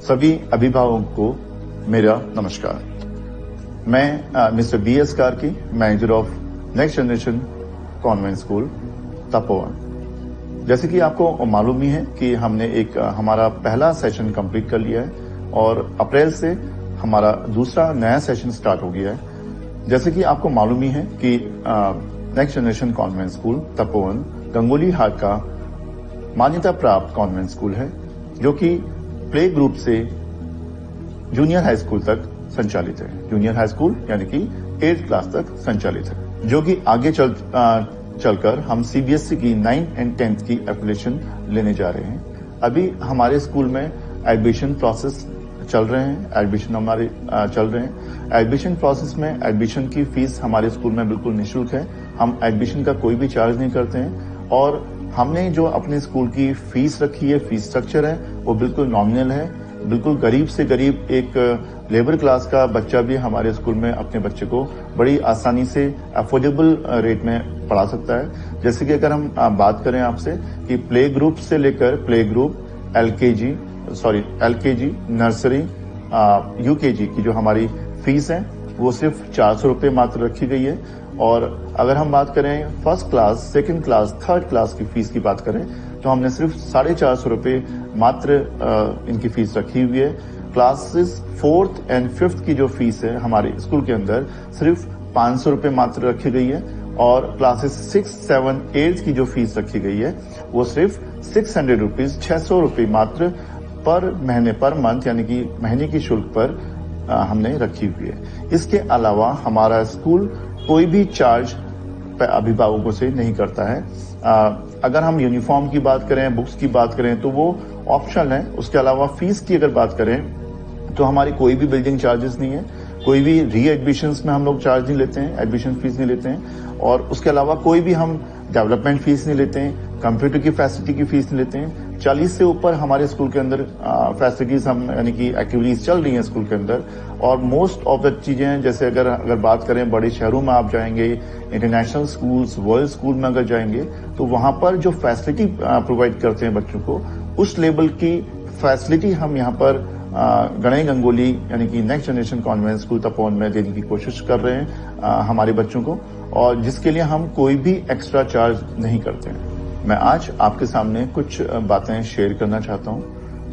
सभी अभिभावकों को मेरा नमस्कार। मैं mister B.S. Karki, manager of next generation convent school Tapovan. जैसे कि आपको मालूम ही है कि हमने हमारा पहला सेशन कंप्लीट कर लिया है और अप्रैल से हमारा दूसरा नया सेशन स्टार्ट हो गया है। जैसे कि आपको मालूम ही है कि next generation convent school Tapovan Gangoli Hat का मान्यता प्राप्त कॉन्वेंट स्कूल है, जो कि प्ले ग्रुप से जूनियर हाई स्कूल तक संचालित है। जूनियर हाई स्कूल यानी कि 8th क्लास तक संचालित है, जो कि आगे चलकर हम CBSE की 9th and 10th की एप्लीकेशन लेने जा रहे हैं। अभी हमारे स्कूल में एडमिशन प्रोसेस चल रहे हैं, एडमिशन प्रोसेस में एडमिशन की फीस हमारे स्कूल में बिल्कुल निःशुल्क है। हम एडमिशन का कोई भी चार्ज नहीं करते हैं और हमने जो अपने स्कूल की फीस रखी है, फीस स्ट्रक्चर है, वो बिल्कुल नॉमिनल है। बिल्कुल गरीब से गरीब एक लेबर क्लास का बच्चा भी हमारे स्कूल में अपने बच्चे को बड़ी आसानी से अफोर्डेबल रेट में पढ़ा सकता है। जैसे कि अगर हम बात करें आपसे कि प्ले ग्रुप से लेकर play group LKG, nursery, UKG की जो हमारी फीस है वो सिर्फ 400 रुपये मात्र रखी गई है। और अगर हम बात करें first class, second class, third class की फीस की बात करें तो हमने सिर्फ 450 रुपये मात्र इनकी फीस रखी हुई है। क्लासेस 4th and 5th की जो फीस है हमारे स्कूल के अंदर सिर्फ 500 रुपये मात्र रखी गई है और क्लासेस 6, 7, 8 की जो फीस रखी गई है वो सिर्फ 600 रुपीज, 600 रुपये मात्र पर महीने, पर मंथ यानी कि महीने की शुल्क पर हमने रखी हुई है। इसके अलावा हमारा स्कूल कोई भी चार्ज अभिभावकों से नहीं करता है। अगर हम यूनिफॉर्म की बात करें, बुक्स की बात करें तो वो ऑप्शनल है। उसके अलावा फीस की अगर बात करें तो हमारी कोई भी बिल्डिंग चार्जेस नहीं है, कोई भी री एडमिशंस में हम लोग चार्ज नहीं लेते हैं, एडमिशन फीस नहीं लेते हैं और उसके अलावा कोई भी हम डेवलपमेंट फीस नहीं लेते हैं, कंप्यूटर की फैसिलिटी की फीस नहीं लेते हैं। 40 से ऊपर हमारे स्कूल के अंदर फैसिलिटीज हम यानी कि एक्टिविटीज चल रही हैं स्कूल के अंदर और मोस्ट ऑफ द चीजें हैं। जैसे अगर बात करें बड़े शहरों में आप जाएंगे, इंटरनेशनल स्कूल्स, वर्ल्ड स्कूल में अगर जाएंगे तो वहां पर जो फैसिलिटी प्रोवाइड करते हैं बच्चों को, उस लेवल की फैसिलिटी हम यहाँ पर गणई गंगोली यानी कि next generation convent school Tapovan में देने की कोशिश कर रहे हैं हमारे बच्चों को, और जिसके लिए हम कोई भी एक्स्ट्रा चार्ज नहीं करते हैं। मैं आज आपके सामने कुछ बातें शेयर करना चाहता हूं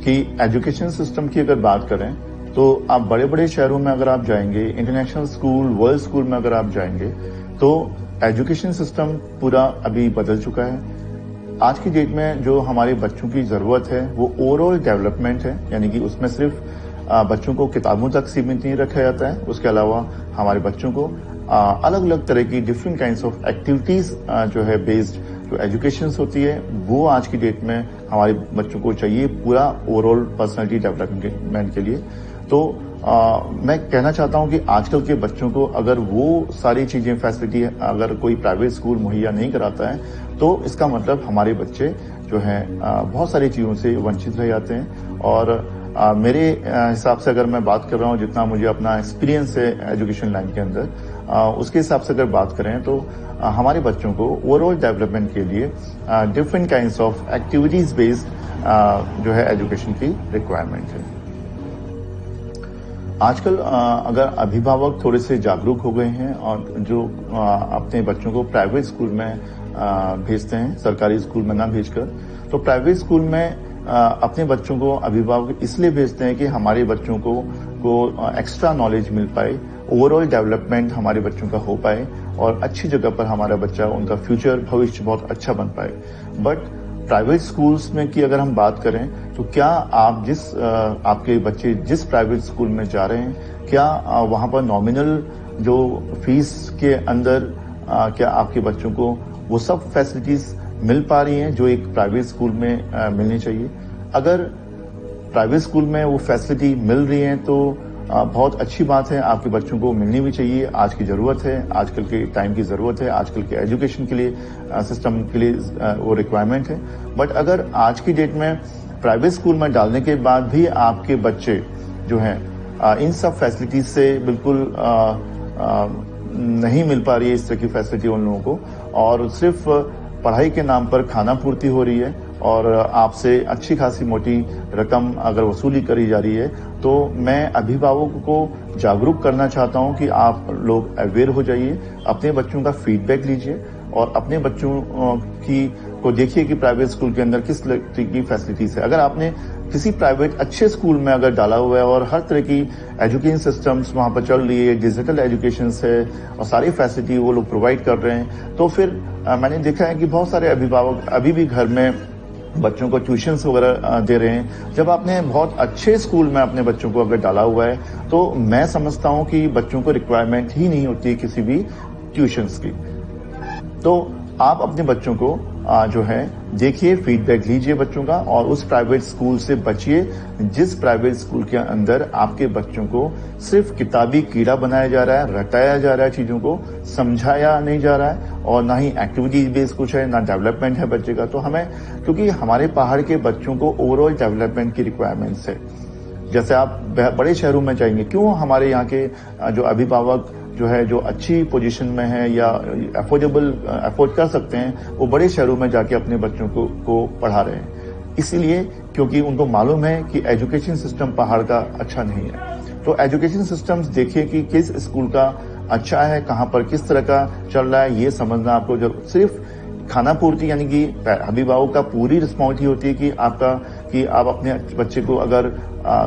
कि एजुकेशन सिस्टम की अगर बात करें तो आप बड़े बड़े शहरों में अगर आप जाएंगे, इंटरनेशनल स्कूल, वर्ल्ड स्कूल में अगर आप जाएंगे तो एजुकेशन सिस्टम पूरा अभी बदल चुका है। आज की डेट में जो हमारे बच्चों की जरूरत है वो ओवरऑल डेवलपमेंट है, यानी कि उसमें सिर्फ बच्चों को किताबों तक सीमित नहीं रखा जाता है। उसके अलावा हमारे बच्चों को अलग अलग तरह की डिफरेंट काइंड्स ऑफ एक्टिविटीज जो है बेस्ड जो एजुकेशन होती है वो आज की डेट में हमारे बच्चों को चाहिए पूरा ओवरऑल पर्सनालिटी डेवलपमेंट के लिए। तो मैं कहना चाहता हूं कि आजकल के बच्चों को अगर वो सारी चीजें फैसिलिटी अगर कोई प्राइवेट स्कूल मुहैया नहीं कराता है तो इसका मतलब हमारे बच्चे जो हैं बहुत सारी चीजों से वंचित रह जाते हैं। और मेरे हिसाब से अगर मैं बात कर रहा हूं, जितना मुझे अपना एक्सपीरियंस है एजुकेशन लाइन के अंदर, उसके हिसाब से अगर बात करें तो हमारे बच्चों को ओवरऑल डेवलपमेंट के लिए different kinds of activities based जो है एजुकेशन की रिक्वायरमेंट है। आजकल अगर अभिभावक थोड़े से जागरूक हो गए हैं और जो अपने बच्चों को प्राइवेट स्कूल में भेजते हैं, सरकारी स्कूल में ना भेजकर, तो प्राइवेट स्कूल में अपने बच्चों को अभिभावक इसलिए भेजते हैं कि हमारे बच्चों को एक्स्ट्रा नॉलेज मिल पाए, ओवरऑल डेवलपमेंट हमारे बच्चों का हो पाए और अच्छी जगह पर हमारा बच्चा, उनका फ्यूचर भविष्य बहुत अच्छा बन पाए। बट प्राइवेट स्कूल्स में की अगर हम बात करें तो क्या आप आपके बच्चे जिस प्राइवेट स्कूल में जा रहे हैं, क्या वहां पर नॉमिनल जो फीस के अंदर क्या आपके बच्चों को वो सब फैसिलिटीज मिल पा रही हैं जो एक प्राइवेट स्कूल में मिलनी चाहिए? अगर प्राइवेट स्कूल में वो फैसिलिटी मिल रही है तो बहुत अच्छी बात है, आपके बच्चों को मिलनी भी चाहिए। आज की जरूरत है, आजकल के टाइम की जरूरत है, आजकल के एजुकेशन के लिए, सिस्टम के लिए वो रिक्वायरमेंट है। बट अगर आज की डेट में प्राइवेट स्कूल में डालने के बाद भी आपके बच्चे जो हैं इन सब फैसिलिटीज से बिल्कुल नहीं मिल पा रही है इस तरह की फैसिलिटी उन लोगों को, और सिर्फ पढ़ाई के नाम पर खाना पूर्ति हो रही है और आपसे अच्छी खासी मोटी रकम अगर वसूली करी जा रही है, तो मैं अभिभावकों को जागरूक करना चाहता हूं कि आप लोग अवेयर हो जाइए, अपने बच्चों का फीडबैक लीजिए और अपने बच्चों को देखिए कि प्राइवेट स्कूल के अंदर किस तरह की फैसिलिटीज है। अगर आपने किसी प्राइवेट अच्छे स्कूल में अगर डाला हुआ है और हर तरह की एजुकेशन सिस्टम्स वहां पर चल रही है, डिजिटल एजुकेशन है और सारी फैसिलिटी वो लोग प्रोवाइड कर रहे हैं, तो फिर मैंने देखा है कि बहुत सारे अभिभावक अभी भी घर में बच्चों को ट्यूशन्स वगैरह दे रहे हैं। जब आपने बहुत अच्छे स्कूल में अपने बच्चों को अगर डाला हुआ है, तो मैं समझता हूं कि बच्चों को रिक्वायरमेंट ही नहीं होती किसी भी ट्यूशन्स की। तो आप अपने बच्चों को जो है देखिए, फीडबैक लीजिए बच्चों का और उस प्राइवेट स्कूल से बचिए जिस प्राइवेट स्कूल के अंदर आपके बच्चों को सिर्फ किताबी कीड़ा बनाया जा रहा है, रटाया जा रहा है, चीजों को समझाया नहीं जा रहा है और ना ही एक्टिविटी बेस्ड कुछ है, ना डेवलपमेंट है बच्चे का। तो हमें, क्योंकि हमारे पहाड़ के बच्चों को ओवरऑल डेवलपमेंट की रिक्वायरमेंट्स है। जैसे आप बड़े शहरों में जाएंगे, क्यों हमारे यहाँ के जो अभिभावक जो है, जो अच्छी पोजीशन में है या अफोर्ड कर सकते हैं, वो बड़े शहरों में जाके अपने बच्चों को पढ़ा रहे हैं। इसीलिए क्योंकि उनको मालूम है कि एजुकेशन सिस्टम पहाड़ का अच्छा नहीं है। तो एजुकेशन सिस्टम्स देखिए कि किस स्कूल का अच्छा है, कहां पर किस तरह का चल रहा है, ये समझना आपको जब सिर्फ खाना पूर्ति, यानी कि अभिभावक का पूरी रिस्पॉन्सिबिलिटी होती है कि आप अपने बच्चे को अगर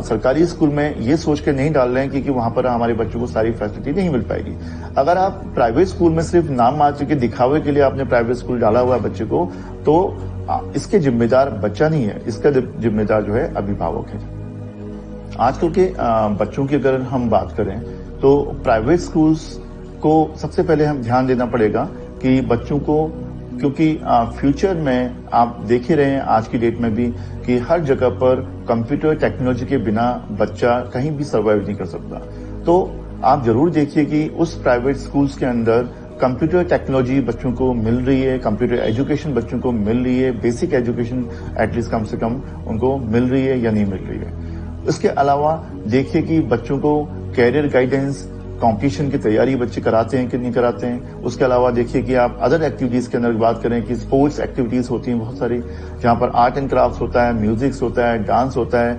सरकारी स्कूल में ये सोच के नहीं डाल रहे हैं कि वहां पर हमारे बच्चों को सारी फैसिलिटी नहीं मिल पाएगी। अगर आप प्राइवेट स्कूल में सिर्फ नाम मात्र के दिखावे के लिए आपने प्राइवेट स्कूल डाला हुआ है बच्चे को, तो इसके जिम्मेदार बच्चा नहीं है, इसका जिम्मेदार जो है अभिभावक है। आजकल के बच्चों की अगर हम बात करें, तो प्राइवेट स्कूल्स को सबसे पहले हम ध्यान देना पड़ेगा कि बच्चों को, क्योंकि फ्यूचर में आप देख ही रहे हैं आज की डेट में भी कि हर जगह पर कंप्यूटर टेक्नोलॉजी के बिना बच्चा कहीं भी सर्वाइव नहीं कर सकता। तो आप जरूर देखिए कि उस प्राइवेट स्कूल्स के अंदर कंप्यूटर टेक्नोलॉजी बच्चों को मिल रही है, कंप्यूटर एजुकेशन बच्चों को मिल रही है, बेसिक एजुकेशन एटलीस्ट कम से कम उनको मिल रही है या नहीं मिल रही है। इसके अलावा देखिए कि बच्चों को कैरियर गाइडेंस, कॉम्पिटिशन की तैयारी बच्चे कराते हैं कि नहीं कराते हैं। उसके अलावा देखिए कि आप अदर एक्टिविटीज के अंदर बात करें कि स्पोर्ट्स एक्टिविटीज होती हैं बहुत सारी, जहां पर आर्ट एंड क्राफ्ट होता है, म्यूजिक होता है, डांस होता है,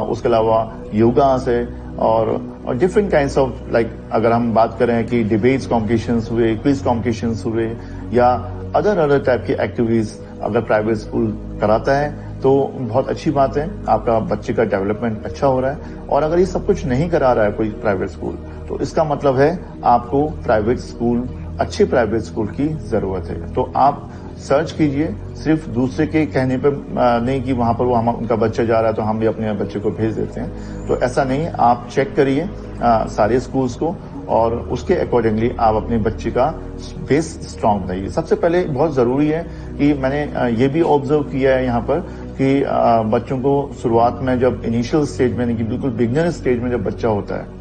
उसके अलावा योगास है और डिफरेंट काइंड्स ऑफ, लाइक अगर हम बात करें कि डिबेट्स कॉम्पिटिशन्स हुए, क्विज कॉम्पिटिशन्स हुए या अदर टाइप की एक्टिविटीज अगर प्राइवेट स्कूल कराता है तो बहुत अच्छी बात है, आपका बच्चे का डेवलपमेंट अच्छा हो रहा है। और अगर ये सब कुछ नहीं करा रहा है कोई प्राइवेट स्कूल, तो इसका मतलब है आपको प्राइवेट स्कूल, अच्छे प्राइवेट स्कूल की जरूरत है। तो आप सर्च कीजिए, सिर्फ दूसरे के कहने पर नहीं कि वहां पर उनका बच्चा जा रहा है तो हम भी अपने बच्चे को भेज देते हैं, तो ऐसा नहीं। आप चेक करिए सारे स्कूल्स को और उसके अकॉर्डिंगली आप अपने बच्चे का बेस स्ट्रांग बनाइए। सबसे पहले बहुत जरूरी है कि मैंने ये भी ऑब्जर्व किया है यहाँ पर कि बच्चों को शुरुआत में जब इनिशियल स्टेज में, यानी कि बिल्कुल बिगिनर स्टेज में जब बच्चा होता है,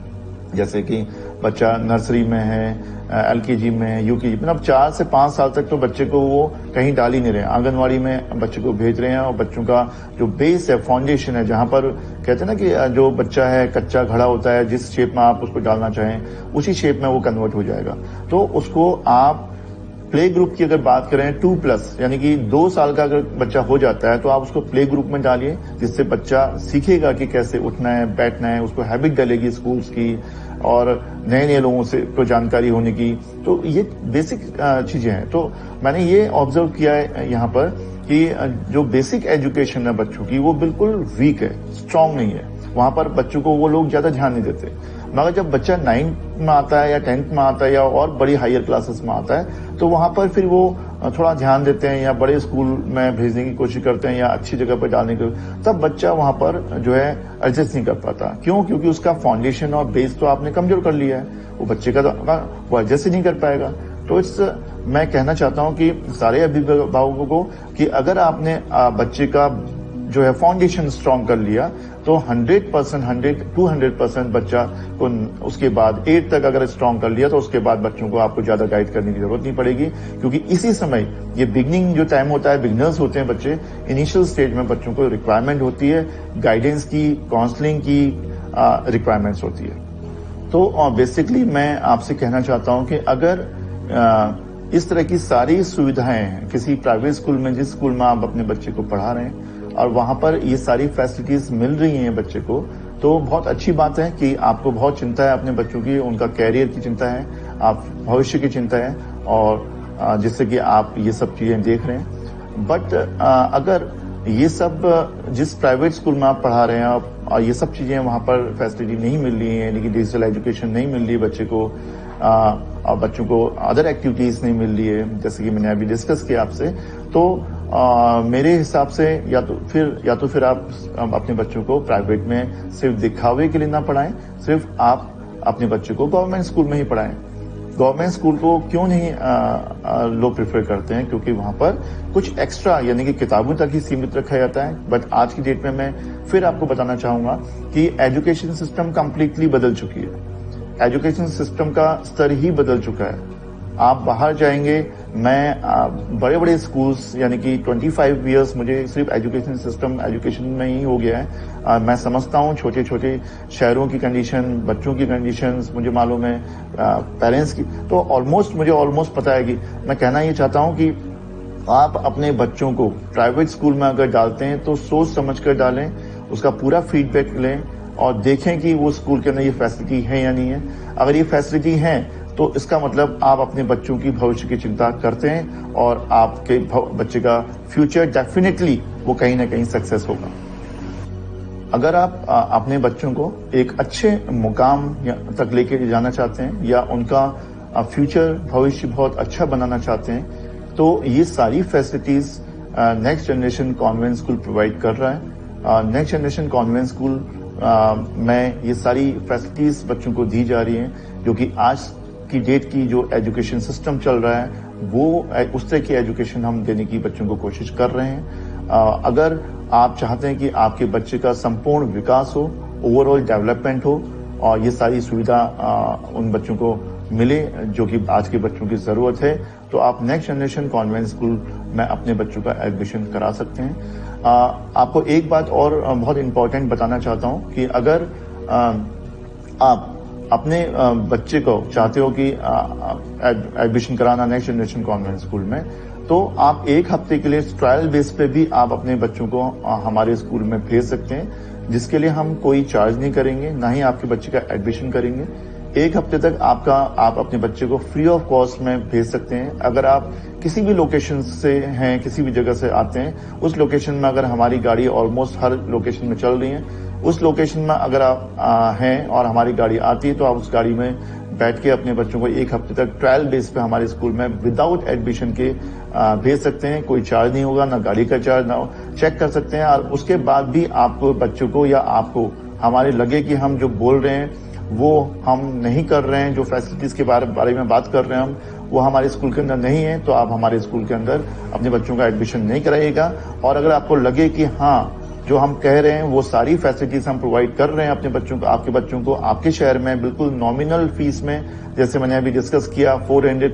जैसे कि बच्चा नर्सरी में है, एलकेजी में है, यूकेजी में, अब 4 से 5 साल तक तो बच्चे को वो कहीं डाल ही नहीं रहे हैं, आंगनवाड़ी में बच्चे को भेज रहे हैं और बच्चों का जो बेस है, फाउंडेशन है, जहां पर कहते हैं ना कि जो बच्चा है कच्चा घड़ा होता है, जिस शेप में आप उसको डालना चाहें उसी शेप में वो कन्वर्ट हो जाएगा। तो उसको आप प्ले ग्रुप की अगर बात करें 2+ यानी कि 2 साल का अगर बच्चा हो जाता है तो आप उसको प्ले ग्रुप में डालिए, जिससे बच्चा सीखेगा कि कैसे उठना है, बैठना है, उसको हैबिट डलेगी स्कूल्स की और नए नए लोगों से तो जानकारी होने की। तो ये बेसिक चीजें हैं। तो मैंने ये ऑब्जर्व किया है यहाँ पर कि जो बेसिक एजुकेशन है बच्चों की वो बिल्कुल वीक है, स्ट्रांग नहीं है। वहां पर बच्चों को वो लोग ज्यादा ध्यान नहीं देते, मगर जब बच्चा 9th में आता है या 10th में आता है या और बड़ी हायर क्लासेस में आता है तो वहां पर फिर वो थोड़ा ध्यान देते हैं या बड़े स्कूल में भेजने की कोशिश करते हैं या अच्छी जगह पर डालने की, तब बच्चा वहां पर जो है एडजस्ट नहीं कर पाता। क्यों? क्योंकि उसका फाउंडेशन और बेस तो आपने कमजोर कर लिया है, वो बच्चे का तो वो एडजस्ट ही नहीं कर पाएगा। तो मैं कहना चाहता हूं कि सारे अभिभावकों को कि अगर आपने बच्चे का जो है फाउंडेशन स्ट्रांग कर लिया तो 100%, 200% बच्चा को उसके बाद 8 तक अगर स्ट्रांग कर लिया तो उसके बाद बच्चों को आपको ज्यादा गाइड करने की जरूरत नहीं पड़ेगी, क्योंकि इसी समय ये बिगनिंग जो टाइम होता है, बिगनर्स होते हैं बच्चे, इनिशियल स्टेज में बच्चों को रिक्वायरमेंट होती है गाइडेंस की, काउंसलिंग की रिक्वायरमेंट्स होती है। तो बेसिकली मैं आपसे कहना चाहता हूं कि अगर इस तरह की सारी सुविधाएं हैं किसी प्राइवेट स्कूल में, जिस स्कूल में आप अपने बच्चे को पढ़ा रहे हैं और वहां पर ये सारी फैसिलिटीज मिल रही हैं बच्चे को, तो बहुत अच्छी बात है कि आपको बहुत चिंता है अपने बच्चों की, उनका कैरियर की चिंता है, आप भविष्य की चिंता है, और जिससे कि आप ये सब चीजें देख रहे हैं। बट अगर ये सब जिस प्राइवेट स्कूल में आप पढ़ा रहे हैं और ये सब चीजें वहां पर फैसिलिटी नहीं मिल रही है, यानी कि डिजिटल एजुकेशन नहीं मिल रही है बच्चे को, और बच्चों को अदर एक्टिविटीज नहीं मिल रही है, जैसे कि मैंने अभी डिस्कस किया आपसे, तो मेरे हिसाब से या तो फिर आप अपने बच्चों को प्राइवेट में सिर्फ दिखावे के लिए ना पढ़ाएं, सिर्फ आप अपने बच्चे को गवर्नमेंट स्कूल में ही पढ़ाएं। गवर्नमेंट स्कूल को क्यों नहीं लोग प्रेफर करते हैं? क्योंकि वहां पर कुछ एक्स्ट्रा यानी कि किताबों तक ही सीमित रखा जाता है। बट आज की डेट में मैं फिर आपको बताना चाहूंगा कि एजुकेशन सिस्टम कंप्लीटली बदल चुकी है। एजुकेशन सिस्टम का स्तर ही बदल चुका है। आप बाहर जाएंगे, मैं बड़े बड़े स्कूल्स यानी कि 25 इयर्स मुझे सिर्फ एजुकेशन में ही हो गया है। मैं समझता हूँ छोटे छोटे शहरों की कंडीशन, बच्चों की कंडीशंस मुझे मालूम है, पेरेंट्स की, तो मुझे ऑलमोस्ट पता है कि मैं कहना ये चाहता हूँ कि आप अपने बच्चों को प्राइवेट स्कूल में अगर डालते हैं तो सोच समझ कर डालें, उसका पूरा फीडबैक लें और देखें कि वो स्कूल के अंदर ये फैसिलिटी है या नहीं है। अगर ये फैसिलिटी है तो इसका मतलब आप अपने बच्चों की भविष्य की चिंता करते हैं और आपके बच्चे का फ्यूचर डेफिनेटली वो कहीं ना कहीं सक्सेस होगा। अगर आप अपने बच्चों को एक अच्छे मुकाम तक लेके जाना चाहते हैं या उनका फ्यूचर भविष्य बहुत अच्छा बनाना चाहते हैं, तो ये सारी facilities next generation convent school provide कर रहा है। नेक्स्ट जनरेशन कॉन्वेंट स्कूल में ये सारी फैसिलिटीज बच्चों को दी जा रही हैं, जो कि आज की डेट की जो एजुकेशन सिस्टम चल रहा है वो उस तरह की एजुकेशन हम देने की बच्चों को कोशिश कर रहे हैं। अगर आप चाहते हैं कि आपके बच्चे का संपूर्ण विकास हो, ओवरऑल डेवलपमेंट हो और ये सारी सुविधा उन बच्चों को मिले जो कि आज के बच्चों की जरूरत है, तो आप नेक्स्ट जनरेशन कॉन्वेंट स्कूल में अपने बच्चों का एडमिशन करा सकते हैं। आपको एक बात और बहुत इंपॉर्टेंट बताना चाहता हूं कि अगर आप अपने बच्चे को चाहते हो कि एडमिशन कराना नेक्स्ट जनरेशन कॉन्वेंट स्कूल में, तो आप एक हफ्ते के लिए ट्रायल बेस पे भी आप अपने बच्चों को हमारे स्कूल में भेज सकते हैं, जिसके लिए हम कोई चार्ज नहीं करेंगे, ना ही आपके बच्चे का एडमिशन करेंगे। एक हफ्ते तक आप अपने बच्चे को फ्री ऑफ कॉस्ट में भेज सकते हैं। अगर आप किसी भी लोकेशन से हैं, किसी भी जगह से आते हैं, उस लोकेशन में अगर हमारी गाड़ी ऑलमोस्ट हर लोकेशन में चल रही है, उस लोकेशन में अगर आप हैं और हमारी गाड़ी आती है, तो आप उस गाड़ी में बैठ के अपने बच्चों को एक हफ्ते तक ट्रायल बेस पे हमारे स्कूल में विदाउट एडमिशन के भेज सकते हैं। कोई चार्ज नहीं होगा, ना गाड़ी का चार्ज, ना चेक कर सकते हैं। और उसके बाद भी आपको बच्चों को या आपको हमारे लगे कि हम जो बोल रहे हैं वो हम नहीं कर रहे हैं, जो फैसिलिटीज के बारे में बात कर रहे हैं हम, वो हमारे स्कूल के अंदर नहीं है, तो आप हमारे स्कूल के अंदर अपने बच्चों का एडमिशन नहीं कराइएगा। और अगर आपको लगे कि हाँ, जो हम कह रहे हैं वो सारी फैसिलिटीज हम प्रोवाइड कर रहे हैं अपने बच्चों को, आपके बच्चों को आपके शहर में बिल्कुल नॉमिनल फीस में, जैसे मैंने अभी डिस्कस किया 500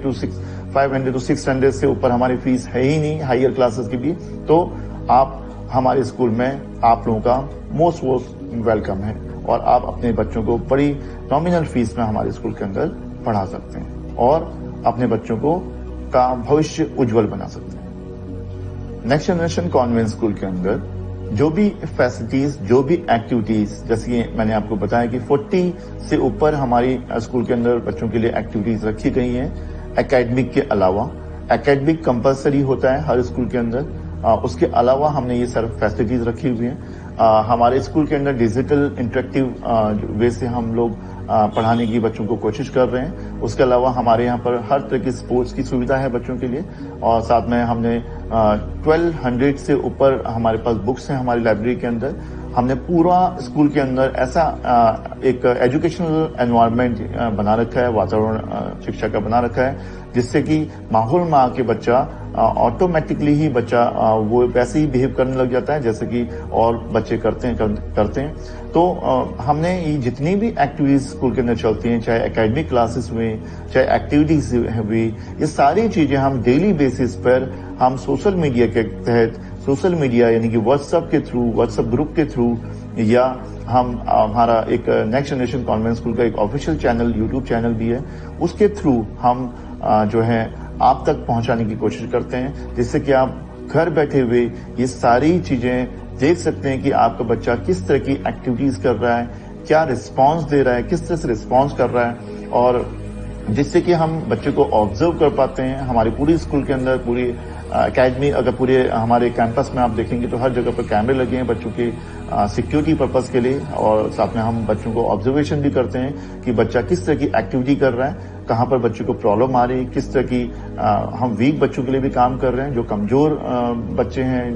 to 600 से ऊपर हमारी फीस है ही नहीं हायर क्लासेस की भी, तो आप हमारे स्कूल में आप लोगों का मोस्ट वेलकम है और आप अपने बच्चों को बड़ी नॉमिनल फीस में हमारे स्कूल के अंदर पढ़ा सकते हैं और अपने बच्चों को का भविष्य उज्जवल बना सकते हैं। नेक्स्ट जनरेशन कॉन्वेंट स्कूल के अंदर जो भी फैसिलिटीज, जो भी एक्टिविटीज, जैसे कि मैंने आपको बताया कि 40 से ऊपर हमारी स्कूल के अंदर बच्चों के लिए एक्टिविटीज रखी गई हैं। एकेडमिक के अलावा, एकेडमिक कंपलसरी होता है हर स्कूल के अंदर, उसके अलावा हमने ये सारी फैसिलिटीज रखी हुई हैं। हमारे स्कूल के अंदर डिजिटल इंटरेक्टिव वे से हम लोग पढ़ाने की बच्चों को कोशिश कर रहे हैं। उसके अलावा हमारे यहाँ पर हर तरह की स्पोर्ट्स की सुविधा है बच्चों के लिए, और साथ में हमने 1200 से ऊपर हमारे पास बुक्स हैं हमारी लाइब्रेरी के अंदर। हमने पूरा स्कूल के अंदर ऐसा एक एजुकेशनल एनवायरनमेंट बना रखा है, वातावरण शिक्षा का बना रखा है, जिससे कि माहौल में आके बच्चा ऑटोमेटिकली ही बच्चा वो वैसे ही बिहेव करने लग जाता है जैसे कि और बच्चे करते हैं। तो हमने ये जितनी भी एक्टिविटीज स्कूल के अंदर चलती हैं, चाहे एकेडमिक क्लासेस हुई, चाहे एक्टिविटीज हुई, ये सारी चीजें हम डेली बेसिस पर हम सोशल मीडिया के तहत, सोशल मीडिया यानी कि व्हाट्सएप के थ्रू, व्हाट्सएप ग्रुप के थ्रू, या हम हमारा एक नेक्स्ट जनरेशन कॉन्वेंट स्कूल का एक ऑफिशियल चैनल, यूट्यूब चैनल भी है, उसके थ्रू हम जो है आप तक पहुंचाने की कोशिश करते हैं, जिससे कि आप घर बैठे हुए ये सारी चीजें देख सकते हैं कि आपका बच्चा किस तरह की एक्टिविटीज कर रहा है, क्या रिस्पांस दे रहा है, किस तरह से रिस्पांस कर रहा है, और जिससे कि हम बच्चे को ऑब्जर्व कर पाते हैं। हमारे पूरी स्कूल के अंदर, पूरी एकेडमी, अगर पूरे हमारे कैंपस में आप देखेंगे तो हर जगह पर कैमरे लगे हैं बच्चों के सिक्योरिटी पर्पस के लिए, और साथ में हम बच्चों को ऑब्जर्वेशन भी करते हैं कि बच्चा किस तरह की एक्टिविटी कर रहा है, कहां पर बच्चों को प्रॉब्लम आ रही है, किस तरह की हम वीक बच्चों के लिए भी काम कर रहे हैं, जो कमजोर बच्चे हैं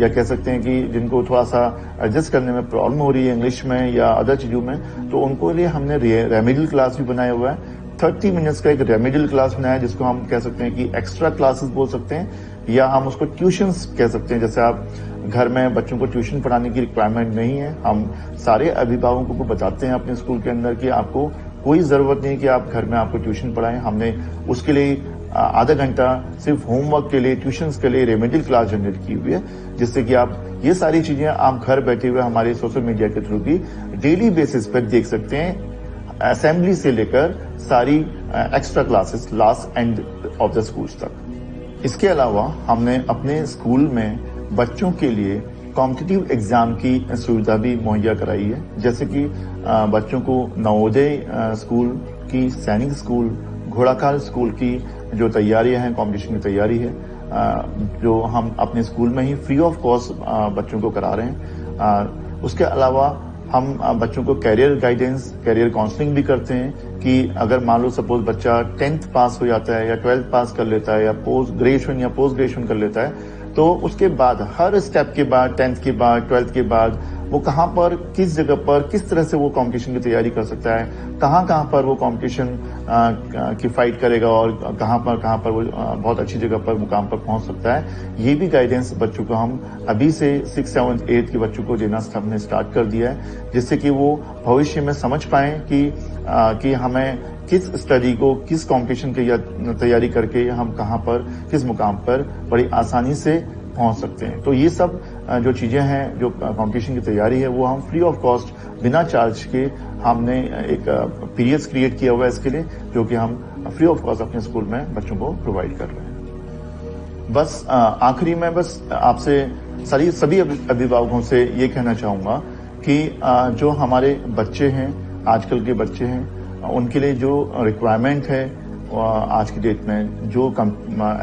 या कह सकते हैं कि जिनको थोड़ा सा एडजस्ट करने में प्रॉब्लम हो रही है इंग्लिश में या अदर चीजों में, तो उनको लिए हमने रेमेडियल क्लास भी बनाया हुआ है। 30 मिनट्स का एक रेमेडियल क्लास बनाया है, जिसको हम कह सकते हैं कि एक्स्ट्रा क्लासेस बोल सकते हैं, या हम उसको ट्यूशंस कह सकते हैं। जैसे आप घर में बच्चों को ट्यूशन पढ़ाने की रिक्वायरमेंट नहीं है, हम सारे अभिभावकों को बताते हैं अपने स्कूल के अंदर कि आपको कोई जरूरत नहीं कि आप घर में आपको ट्यूशन पढ़ाएं। हमने उसके लिए आधा घंटा सिर्फ होमवर्क के लिए, ट्यूशंस के लिए रेमेडियल क्लास जनरेट की हुई है, जिससे कि आप ये सारी चीजें आप घर बैठे हुए हमारे सोशल मीडिया के थ्रू भी डेली बेसिस पर देख सकते हैं। असेंबली से लेकर सारी extra classes last end of the schools तक। इसके अलावा हमने अपने स्कूल में बच्चों के लिए कॉम्पिटिटिव एग्जाम की सुविधा भी मुहैया कराई है, जैसे कि बच्चों को नवोदय स्कूल की, सैनिक स्कूल, घोड़ाखाल स्कूल की जो तैयारियां हैं, कॉम्पिटिशन की तैयारी है, जो हम अपने स्कूल में ही फ्री ऑफ कॉस्ट बच्चों को करा रहे हैं। उसके अलावा हम बच्चों को कैरियर गाइडेंस, कैरियर काउंसलिंग भी करते हैं कि अगर मान लो सपोज बच्चा 10th पास हो जाता है या 12th पास कर लेता है या पोस्ट ग्रेजुएशन या पोस्ट ग्रेजुएशन कर लेता है, तो उसके बाद हर स्टेप के बाद, 10th के बाद, 12th के बाद वो कहां पर, किस जगह पर, किस तरह से वो कंपटीशन की तैयारी कर सकता है, कहां पर वो कंपटीशन की फाइट करेगा और कहां पर वो बहुत अच्छी जगह पर, मुकाम पर पहुंच सकता है। ये भी गाइडेंस बच्चों को हम अभी से 6th, 7th, 8th के बच्चों को देना हमने स्टार्ट कर दिया है, जिससे कि वो भविष्य में समझ पाए कि हमें किस स्टडी को, किस कंपटीशन की तैयारी करके हम कहां पर, किस मुकाम पर बड़ी आसानी से पहुंच सकते हैं। तो ये सब जो चीजें हैं, जो कंपटीशन की तैयारी है, वो हम फ्री ऑफ कॉस्ट, बिना चार्ज के हमने एक पीरियड्स क्रिएट किया हुआ है इसके लिए, जो कि हम फ्री ऑफ कॉस्ट अपने स्कूल में बच्चों को प्रोवाइड कर रहे हैं। बस आखिरी में बस आपसे सभी अभिभावकों से ये कहना चाहूंगा कि जो हमारे बच्चे हैं, आजकल के बच्चे हैं, उनके लिए जो रिक्वायरमेंट है आज की डेट में, जो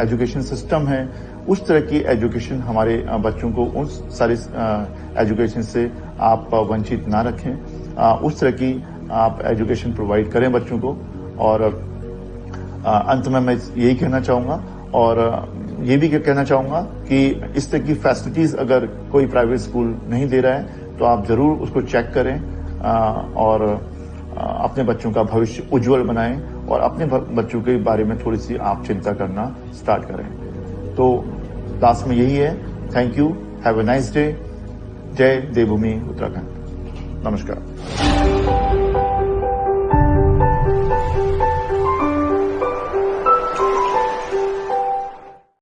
एजुकेशन सिस्टम है, उस तरह की एजुकेशन हमारे बच्चों को उस सारी एजुकेशन से आप वंचित ना रखें। उस तरह की आप एजुकेशन प्रोवाइड करें बच्चों को। और अंत में मैं यही कहना चाहूंगा, और ये भी कहना चाहूंगा कि इस तरह की फैसिलिटीज अगर कोई प्राइवेट स्कूल नहीं दे रहा है तो आप जरूर उसको चेक करें और अपने बच्चों का भविष्य उज्जवल बनाएं और अपने बच्चों के बारे में थोड़ी सी आप चिंता करना स्टार्ट करें। तो लास्ट में यही है। Thank you, have a nice day. जय देवभूमि उत्तराखंड। नमस्कार।